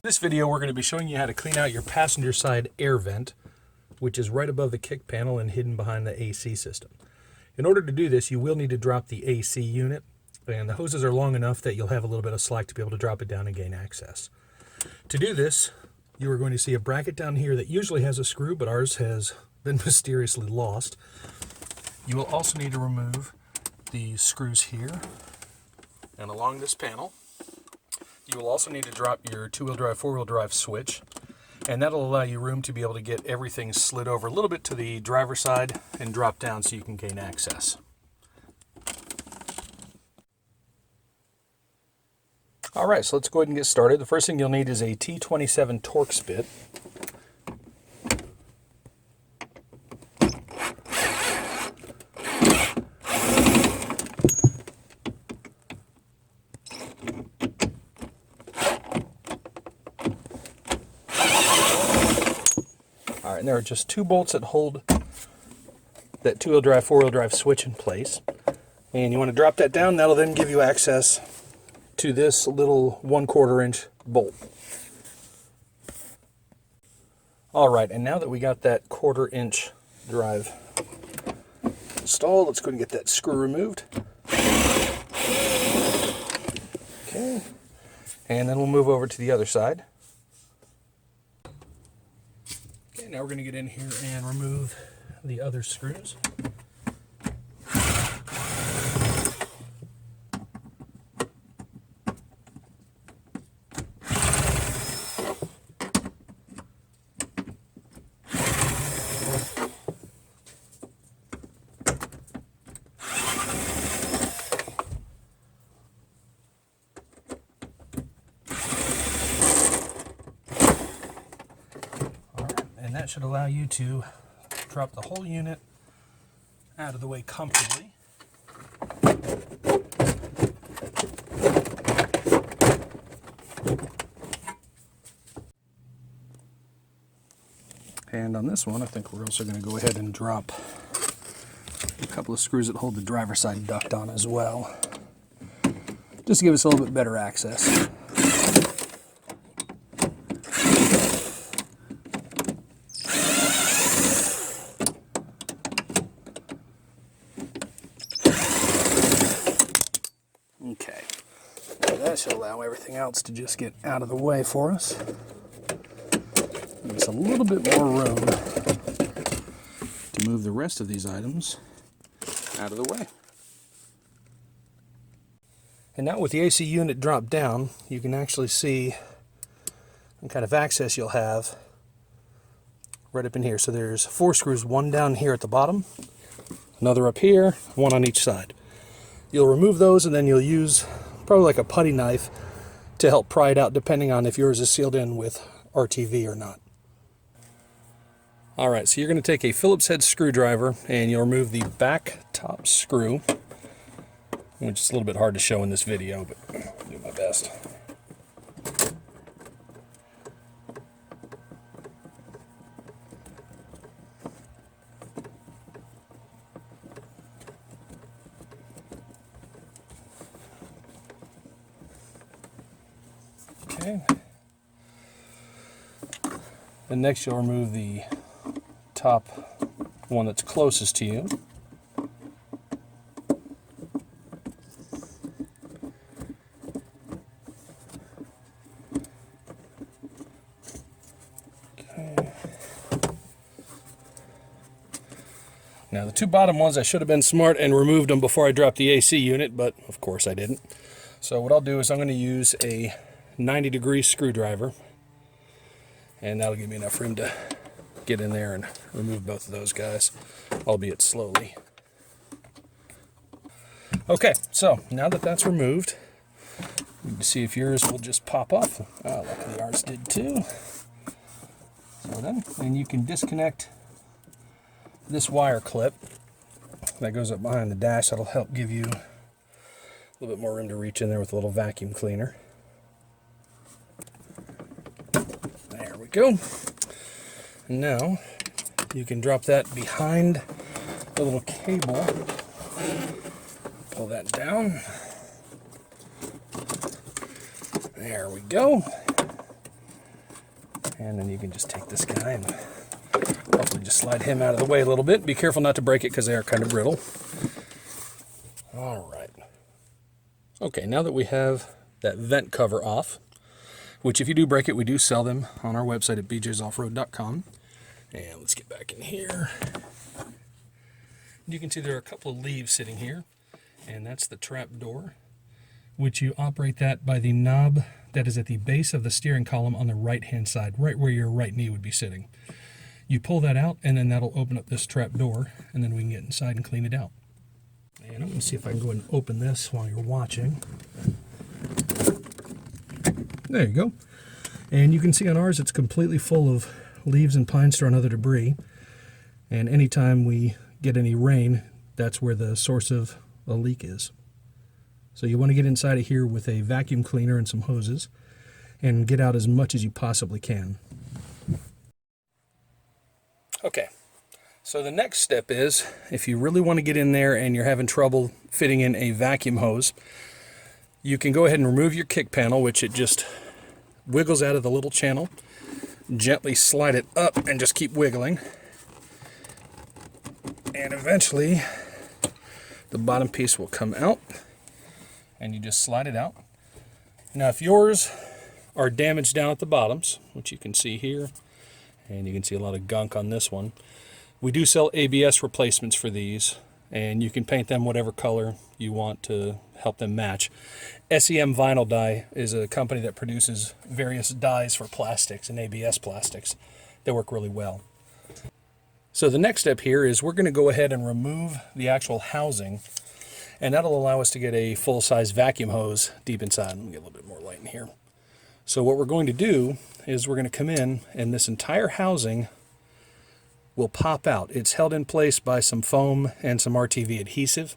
In this video, we're going to be showing you how to clean out your passenger side air vent, which is right above the kick panel and hidden behind the AC system. In order to do this, you will need to drop the AC unit, and the hoses are long enough that you'll have a little bit of slack to be able to drop it down and gain access. To do this, you are going to see a bracket down here that usually has a screw, but ours has been mysteriously lost. You will also need to remove these screws here and along this panel. You will also need to drop your two-wheel drive, four-wheel drive switch, and that'll allow you room to be able to get everything slid over a little bit to the driver's side and drop down so you can gain access. Alright, so let's go ahead and get started. The first thing you'll need is a T27 Torx bit. Alright, and there are just two bolts that hold that two-wheel drive, four-wheel drive switch in place. And you want to drop that down. That'll then give you access to this little 1/4 inch bolt. Alright, and now that we got that 1/4 inch drive installed, let's go ahead and get that screw removed. Okay, and then we'll move over to the other side. Okay, now we're going to get in here and remove the other screws. And that should allow you to drop the whole unit out of the way comfortably. And on this one, I think we're also going to go ahead and drop a couple of screws that hold the driver's side duct on as well, just to give us a little bit better access. Okay, now that should allow everything else to just get out of the way for us. Give us a little bit more room to move the rest of these items out of the way. And now with the AC unit dropped down, you can actually see what kind of access you'll have right up in here. So there's 4 screws, one down here at the bottom, another up here, one on each side. You'll remove those and then you'll use probably like a putty knife to help pry it out, depending on if yours is sealed in with RTV or not. Alright, so you're going to take a Phillips head screwdriver and you'll remove the back top screw, which is a little bit hard to show in this video, but I'll do my best. Okay. And next you'll remove the top one that's closest to you. Okay. Now the two bottom ones, I should have been smart and removed them before I dropped the AC unit, but of course I didn't. So what I'll do is I'm going to use a 90-degree screwdriver, and that'll give me enough room to get in there and remove both of those guys, albeit slowly. Okay, so now that that's removed, you can see if yours will just pop off. Luckily ours did too. So then, and you can disconnect this wire clip that goes up behind the dash. That'll help give you a little bit more room to reach in there with a little vacuum cleaner. There we go. And now you can drop that behind the little cable. Pull that down. There we go. And then you can just take this guy and hopefully just slide him out of the way a little bit. Be careful not to break it because they are kind of brittle. All right. Okay, now that we have that vent cover off, which if you do break it, we do sell them on our website at bjsoffroad.com. And let's get back in here. You can see there are a couple of leaves sitting here, and that's the trap door, which you operate that by the knob that is at the base of the steering column on the right-hand side, right where your right knee would be sitting. You pull that out, and then that'll open up this trap door, and then we can get inside and clean it out. And I'm going to see if I can go ahead and open this while you're watching. There you go. And you can see on ours it's completely full of leaves and pine straw and other debris. And anytime we get any rain, that's where the source of a leak is. So you want to get inside of here with a vacuum cleaner and some hoses and get out as much as you possibly can. Okay, so the next step is, if you really want to get in there and you're having trouble fitting in a vacuum hose, you can go ahead and remove your kick panel, which it just wiggles out of the little channel. Gently slide it up and just keep wiggling. And eventually the bottom piece will come out and you just slide it out. Now if yours are damaged down at the bottoms, which you can see here, and you can see a lot of gunk on this one, we do sell ABS replacements for these, and you can paint them whatever color you want to help them match. SEM Vinyl Dye is a company that produces various dyes for plastics and ABS plastics. They work really well. So the next step here is we're going to go ahead and remove the actual housing, and that'll allow us to get a full-size vacuum hose deep inside. Let me get a little bit more light in here. So what we're going to do is we're going to come in, and this entire housing will pop out. It's held in place by some foam and some RTV adhesive,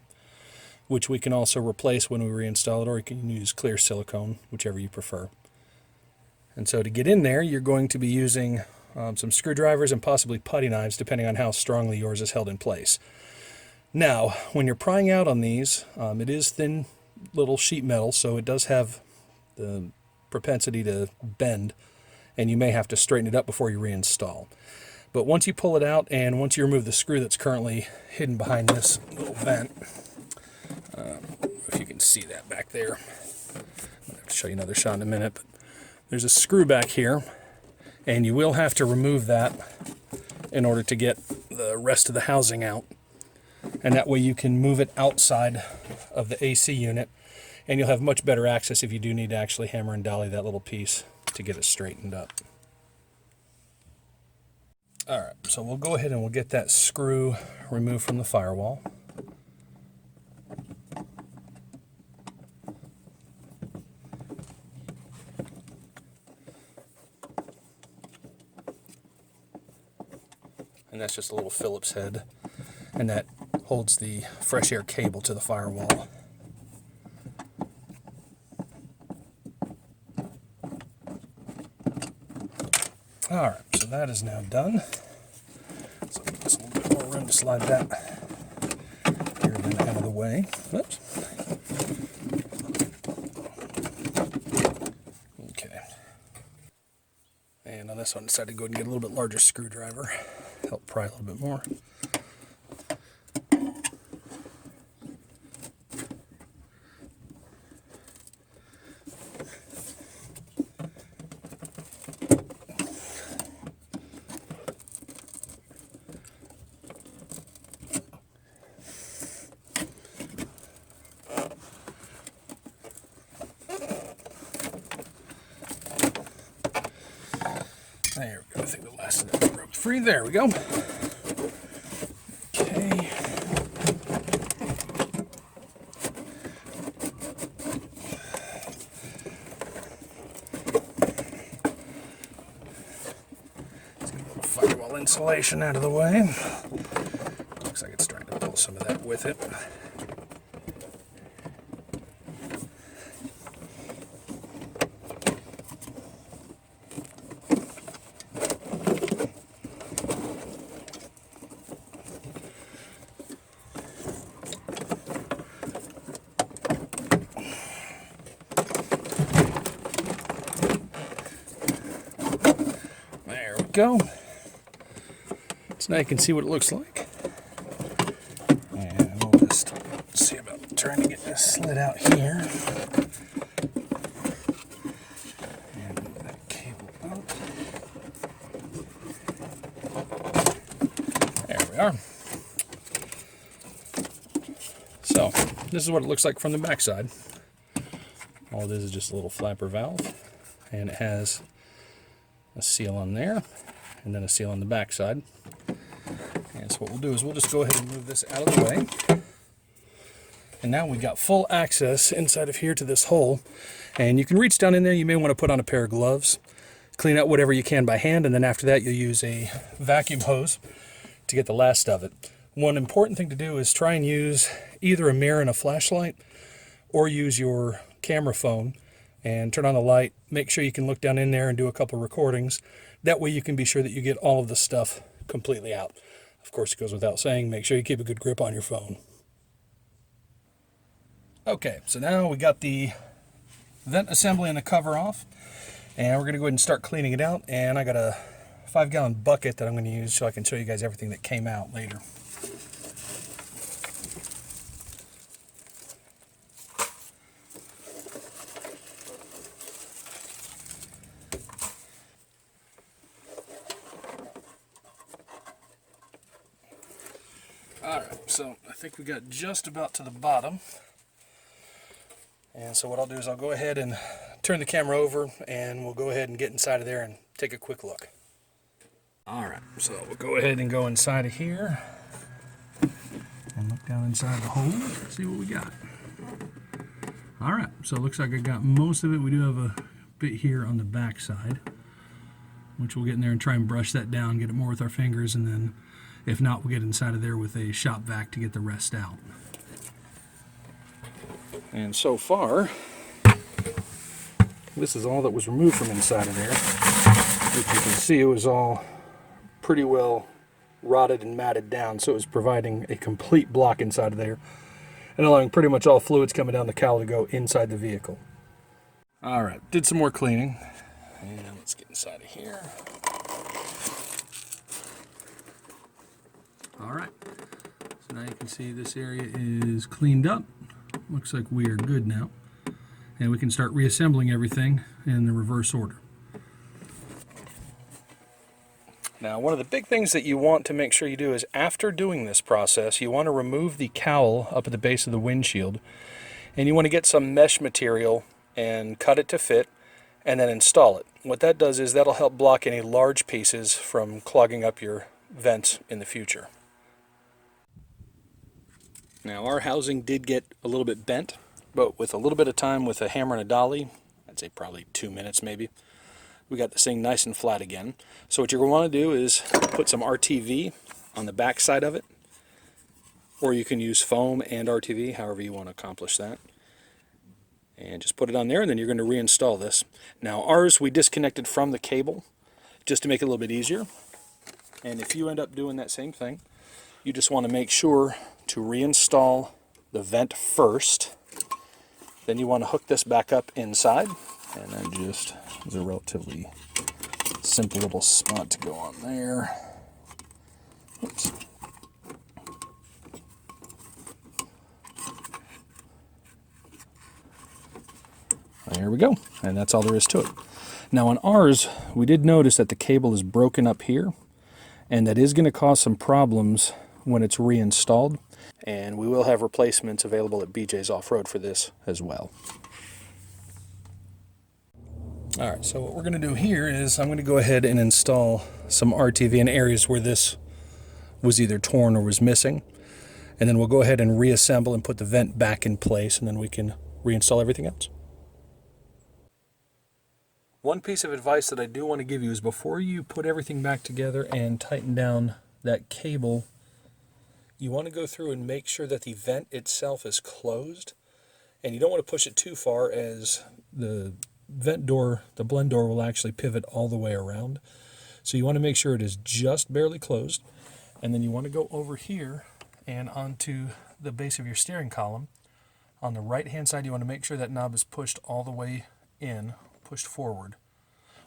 which we can also replace when we reinstall it, or you can use clear silicone, whichever you prefer. And so to get in there, you're going to be using some screwdrivers and possibly putty knives, depending on how strongly yours is held in place. Now, when you're prying out on these, it is thin little sheet metal, so it does have the propensity to bend, and you may have to straighten it up before you reinstall. But once you pull it out, and once you remove the screw that's currently hidden behind this little vent, if you can see that back there, I'll have to show you another shot in a minute, but there's a screw back here, and you will have to remove that in order to get the rest of the housing out. And that way you can move it outside of the AC unit, and you'll have much better access if you do need to actually hammer and dolly that little piece to get it straightened up. Alright, so we'll go ahead and we'll get that screw removed from the firewall. And that's just a little Phillips head, and that holds the fresh air cable to the firewall. Alright, so that is now done. So give us a little bit more room to slide that here and out of the way. Oops. Okay. And on this one, I decided to go ahead and get a little bit larger screwdriver. Help pry a little bit more. There we go. I think the last of that broke free. There we go. Okay. Let's get a little firewall insulation out of the way. Looks like it's trying to pull some of that with it. go. So now you can see what it looks like. And we'll just see about trying to get this slid out here. And move that cable out. There we are. So this is what it looks like from the back side. All it is just a little flapper valve, and it has a seal on there and then a seal on the back side. And so what we'll do is we'll just go ahead and move this out of the way. And now we got full access inside of here to this hole, and you can reach down in there. You may want to put on a pair of gloves, clean out whatever you can by hand, and then after that you'll use a vacuum hose to get the last of it. One important thing to do is try and use either a mirror and a flashlight, or use your camera phone and turn on the light. Make sure you can look down in there and do a couple recordings. That way you can be sure that you get all of the stuff completely out. Of course, it goes without saying, make sure you keep a good grip on your phone. Okay, so now we got the vent assembly and the cover off, and we're going to go ahead and start cleaning it out. And I got a 5-gallon bucket that I'm going to use so I can show you guys everything that came out later. Alright, so I think we got just about to the bottom. And so what I'll do is I'll go ahead and turn the camera over, and we'll go ahead and get inside of there and take a quick look. Alright, so we'll go ahead and go inside of here and look down inside the hole, see what we got. Alright, so it looks like I got most of it. We do have a bit here on the back side, which we'll get in there and try and brush that down, get it more with our fingers, and then if not, we'll get inside of there with a shop vac to get the rest out. And so far, this is all that was removed from inside of there. As you can see, it was all pretty well rotted and matted down, so it was providing a complete block inside of there and allowing pretty much all fluids coming down the cowl to go inside the vehicle. Alright, did some more cleaning. And let's get inside of here. Alright, so now you can see this area is cleaned up. Looks like we are good now. And we can start reassembling everything in the reverse order. Now, one of the big things that you want to make sure you do is after doing this process, you want to remove the cowl up at the base of the windshield. And you want to get some mesh material and cut it to fit and then install it. What that does is that'll help block any large pieces from clogging up your vents in the future. Now, our housing did get a little bit bent, but with a little bit of time with a hammer and a dolly, I'd say probably 2 minutes maybe, we got this thing nice and flat again. So what you're going to want to do is put some RTV on the back side of it, or you can use foam and RTV, however you want to accomplish that. And just put it on there, and then you're going to reinstall this. Now, ours we disconnected from the cable just to make it a little bit easier. And if you end up doing that same thing, you just want to make sure to reinstall the vent first. Then you want to hook this back up inside, and then just, there's a relatively simple little spot to go on there. Oops. There we go, and that's all there is to it. Now on ours, we did notice that the cable is broken up here, and that is going to cause some problems when it's reinstalled. And we will have replacements available at BJ's Off-Road for this as well. Alright, so what we're going to do here is I'm going to go ahead and install some RTV in areas where this was either torn or was missing. And then we'll go ahead and reassemble and put the vent back in place, and then we can reinstall everything else. One piece of advice that I do want to give you is before you put everything back together and tighten down that cable, you want to go through and make sure that the vent itself is closed, and you don't want to push it too far, as the vent door, the blend door, will actually pivot all the way around. So you want to make sure it is just barely closed, and then you want to go over here and onto the base of your steering column. On the right hand side, you want to make sure that knob is pushed all the way in, pushed forward.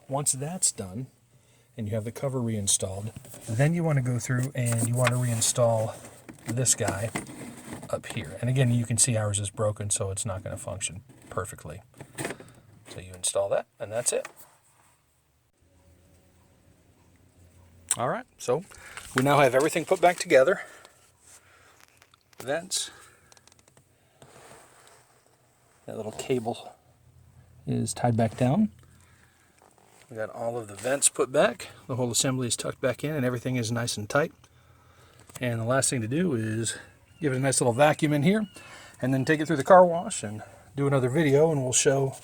Once that's done, and you have the cover reinstalled, then you want to go through and you want to reinstall this guy up here. And again, you can see ours is broken, so it's not going to function perfectly. So you install that, and that's it. All right, so we now have everything put back together. Vents. That little cable is tied back down. We got all of the vents put back. The whole assembly is tucked back in, and everything is nice and tight. And the last thing to do is give it a nice little vacuum in here, and then take it through the car wash and do another video, and we'll show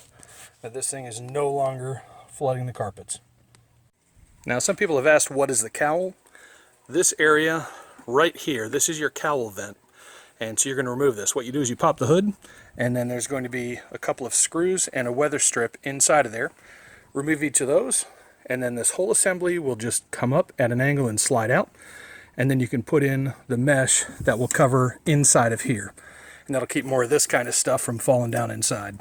that this thing is no longer flooding the carpets. Now, some people have asked, what is the cowl? This area right here, this is your cowl vent. And so you're going to remove this. What you do is you pop the hood, and then there's going to be a couple of screws and a weather strip inside of there. Remove each of those, and then this whole assembly will just come up at an angle and slide out. And then you can put in the mesh that will cover inside of here. And that'll keep more of this kind of stuff from falling down inside.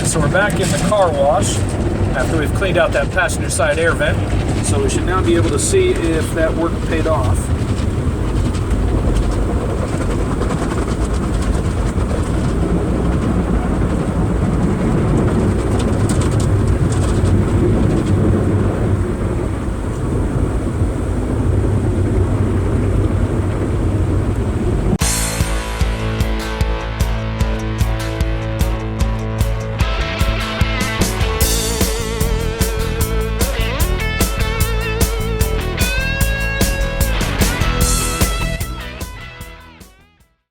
So we're back in the car wash after we've cleaned out that passenger side air vent. So we should now be able to see if that work paid off.